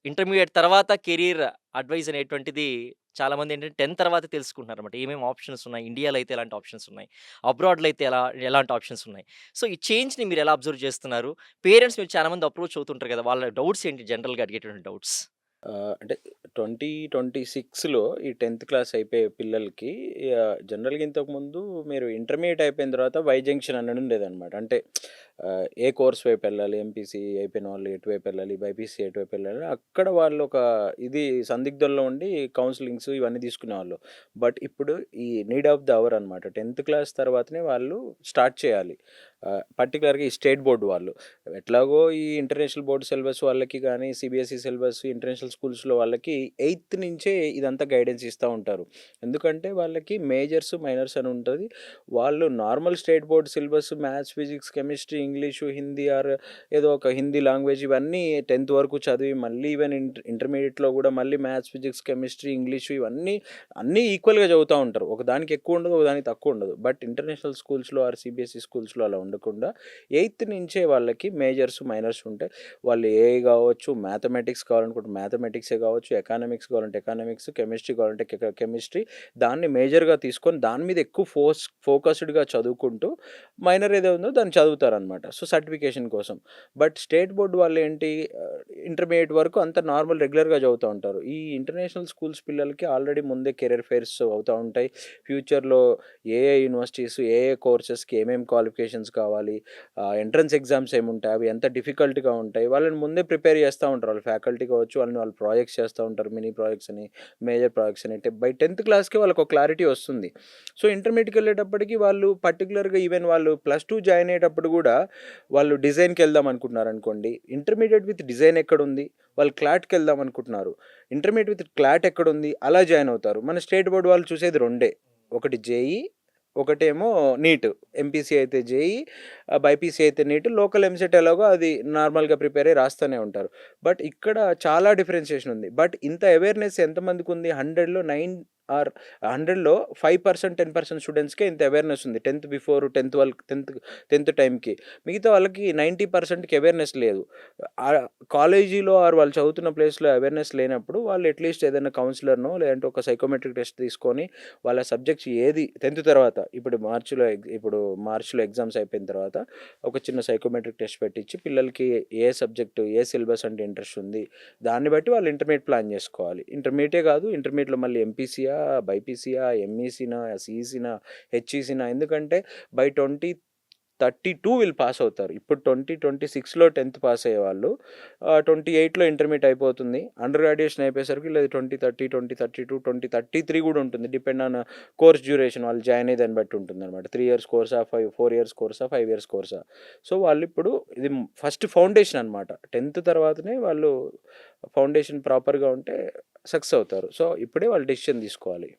Intermediate తర్వాత career advice అనేటువంటిది చాలామందేంటంటే 10థ్ తర్వాత తెలుసుకుంటున్నారన్నమాట. ఏమేమి ఆప్షన్స్ ఉన్నాయి. ఇండియాలో అయితే ఎలాంటి ఆప్షన్స్ ఉన్నాయి. అబ్రాడ్‌లో అయితే ఎలాంటి ఆప్షన్స్ ఉన్నాయి. సో, ఈ చేంజ్‌ని మీరు ఎలా అబ్జర్వ్ చేస్తున్నారు? పేరెంట్స్ మీరు చాలామంది అప్రోచ్ అవుతుంటారు కదా! వాళ్ళ డౌట్స్ ఏంటి జనరల్‌గా అడిగేటువంటి డౌట్స్? అంటే 2026లో ఈ 10థ్ క్లాస్ అయిపోయే పిల్లలకి జనరల్‌గా ఇంతకుముందు మీరు ఇంటర్మీడియేట్ అయిపోయిన తర్వాత వై జంక్షన్ అనేది ఉండేదనమాట. అంటే ఏ కోర్స్ వైపు వెళ్ళాలి, ఎంపీసీ అయిపోయిన వాళ్ళు ఎటువైపు వెళ్ళాలి, బైపీసీ ఎటువైపు వెళ్ళాలి, అక్కడ వాళ్ళు ఒక ఇది సందిగ్ధంలో ఉండి కౌన్సెలింగ్స్ ఇవన్నీ తీసుకునేవాళ్ళు. బట్ ఇప్పుడు ఈ నీడ్ ఆఫ్ ద అవర్ అనమాట. 10థ్ క్లాస్ తర్వాతనే వాళ్ళు స్టార్ట్ చేయాలి. పర్టిక్యులర్‌గా ఈ స్టేట్ బోర్డ్ వాళ్ళు. ఎట్లాగో ఈ ఇంటర్నేషనల్ బోర్డ్ సిలబస్ వాళ్ళకి గానీ, సీబీఎస్ఈ సిలబస్ ఇంటర్నేషనల్ స్కూల్స్‌లో వాళ్ళకి ఎయిత్ నుంచే ఇదంతా గైడెన్స్ ఇస్తా ఉంటారు. ఎందుకంటే వాళ్ళకి మేజర్స్, మైనర్స్ అని ఉంటది. వాళ్ళు normal state board syllabus maths, physics, chemistry, English, Hindi ఏదో ఒక హిందీ లాంగ్వేజ్ ఇవన్నీ 10థ్ వరకు చదివి మళ్ళీ ఈవెన్ ఇంటర్మీడియేట్‌లో గూడా మళ్ళీ మ్యాథ్స్, ఫిజిక్స్, కెమిస్ట్రీ, ఇంగ్లీషు ఇవన్నీ అన్నీ ఈక్వల్‌గా చదువుతా ఉంటారు. ఒకదానికి ఎక్కువ ఉండదు, ఒకదానికి తక్కువ ఉండదు. బట్ ఇంటర్నేషనల్ స్కూల్స్‌లో సీబీఎస్ఈ స్కూల్స్‌లో అలా ఉండకుండా ఎయిత్ నుంచే వాళ్ళకి మేజర్స్, మైనర్స్ ఉంటాయి. వాళ్ళు ఏఐ గావచ్చు, మ్యాథమెటిక్స్ కావాలనుకుంటే మ్యాథమెటిక్సే కావచ్చు, ఎకానమిక్స్ కావాలంటే ఎకానమిక్స్, కెమిస్ట్రీ కావాలంటే కెమిస్ట్రీ. దాన్ని మేజర్‌గా తీసుకొని దాని మీద ఎక్కువ ఫోకస్డ్‌గా చదువుకుంటూ మైనర్ ఏదో ఉందో దాన్ని చదువుతారనమాట. సో, సర్టిఫికేషన్ కోసం. బట్ స్టేట్ బోర్డ్ వాళ్ళేంటి ఇంటర్మీడియేట్ వరకు అంతా నార్మల్ రెగ్యులర్‌గా చదువుతా ఉంటారు. ఈ ఇంటర్నేషనల్ స్కూల్స్ పిల్లలకి ఆల్రెడీ ముందే కెరియర్ ఫెయిర్స్ అవుతా ఉంటాయి. ఫ్యూచర్‌లో ఏ యూనివర్సిటీస్, కోర్సెస్‌కి ఏమేం క్వాలిఫికేషన్స్ కావాలి, ఎంట్రన్స్ ఎగ్జామ్స్ ఏముంటాయి, అవి ఎంత డిఫికల్ట్‌గా ఉంటాయి, వాళ్ళని ముందే ప్రిపేర్ చేస్తా ఉంటారు. వాళ్ళు ఫ్యాకల్టీ కావచ్చు, వాళ్ళు ప్రాజెక్ట్స్ చేస్తా ఉంటారు. మినీ ప్రాజెక్ట్స్ అని, మేజర్ ప్రాజెక్ట్స్ అని. బై 10థ్ క్లాస్‌కే వాళ్ళకొక క్లారిటీ వస్తుంది. సో, ఇంటర్మీడియేట్‌కెళ్ళేటప్పటికి వాళ్ళు పర్టిక్యులర్‌గా ఈవెన్ వాళ్ళు +2 జాయిన్ అయ్యేటప్పుడు గూడా వాళ్ళు డిజైన్‌కెళ్దాం అనుకుంటున్నారనుకోండి, ఇంటర్మీడియేట్ విత్ డిజైన్ ఎక్కడుంది? వాళ్ళు క్లాట్‌కెళ్దాం అనుకుంటున్నారు. ఇంటర్మీడియేట్ విత్ క్లాట్ ఎక్కడుంది? అలా జాయిన్ అవుతారు. మన స్టేట్ బోర్డ్ వాళ్ళు చూసేది రెండే. ఒకటి జేఈ, ఒకటేమో నీట్. ఎంపీసీ అయితే జేఈ, బైపీసీ అయితే నీట్. లోకల్ ఎంసెట్ ఎలాగో అది నార్మల్‌గా ప్రిపేర్ అయ్యి రాస్తూనే ఉంటారు. బట్ ఇక్కడ చాలా డిఫరెన్షియేషన్ ఉంది. బట్ ఇంత అవేర్‌నెస్ ఎంతమందికుంది? 100లో 9 ఆర్ 100లో 5%, 10% స్టూడెంట్స్‌కే ఇంత అవేర్‌నెస్ ఉంది. 10థ్ బిఫోర్ 10థ్ వాళ్ళకి 10థ్ టైంకి. మిగతా వాళ్ళకి 90%కి అవేర్‌నెస్ లేదు. ఆహ్, కాలేజీలో వాళ్ళు చదువుతున్న ప్లేస్‌లో అవేర్‌నెస్ లేనప్పుడు వాళ్ళు అట్‌లీస్ట్ ఏదైనా కౌన్సిలర్‌నో లేదంటే ఒక సైకోమెట్రిక్ టెస్ట్ తీసుకొని వాళ్ళ సబ్జెక్ట్స్ ఏది 10థ్ తర్వాత ఇప్పుడు మార్చ్‌లో ఎగ్జామ్స్ అయిపోయిన తర్వాత ఒక చిన్న సైకోమెట్రిక్ టెస్ట్ పెట్టించి పిల్లలకి ఏ సబ్జెక్ట్, ఏ సిలబస్ అంటే ఇంట్రెస్ట్ ఉంది, దాన్ని బట్టి వాళ్ళు ఇంటర్మీడియేట్ ప్లాన్ చేసుకోవాలి. ఇంటర్మీడియేటే కాదు, ఇంటర్మీడియేట్‌లో మళ్ళీ ఎంపీసీయా, బైపీసీయా, ఎంఈసీనా, సీఈసీనా, హెచ్ఈసీనా, ఎందుకంటే బై 2032 వీళ్ళు పాస్ అవుతారు. ఇప్పుడు 2026లో 10థ్ పాస్ అయ్యేవాళ్ళు 28లో ఇంటర్మీడియేట్ అయిపోతుంది. అండర్ గ్రాడ్యుయేషన్ అయిపోయేసరికి వీళ్ళది 2030, 2032, 2033 కూడా ఉంటుంది. డిపెండ్ ఆన్ కోర్స్ డ్యూరేషన్ వాళ్ళు జాయిన్ అయ్యే దాన్ని బట్టి ఉంటుందన్నమాట. 3 ఇయర్స్ కోర్సా, 4 ఇయర్స్ కోర్సా, 5 ఇయర్స్ కోర్సా. సో, వాళ్ళిప్పుడు ఇది ఫస్ట్ ఫౌండేషన్ అన్నమాట. 10థ్ తర్వాతనే వాళ్ళు ఫౌండేషన్ ప్రాపర్‌గా ఉంటే సక్సెస్ అవుతారు. సో, ఇప్పుడే వాళ్ళు డెసిషన్ తీసుకోవాలి.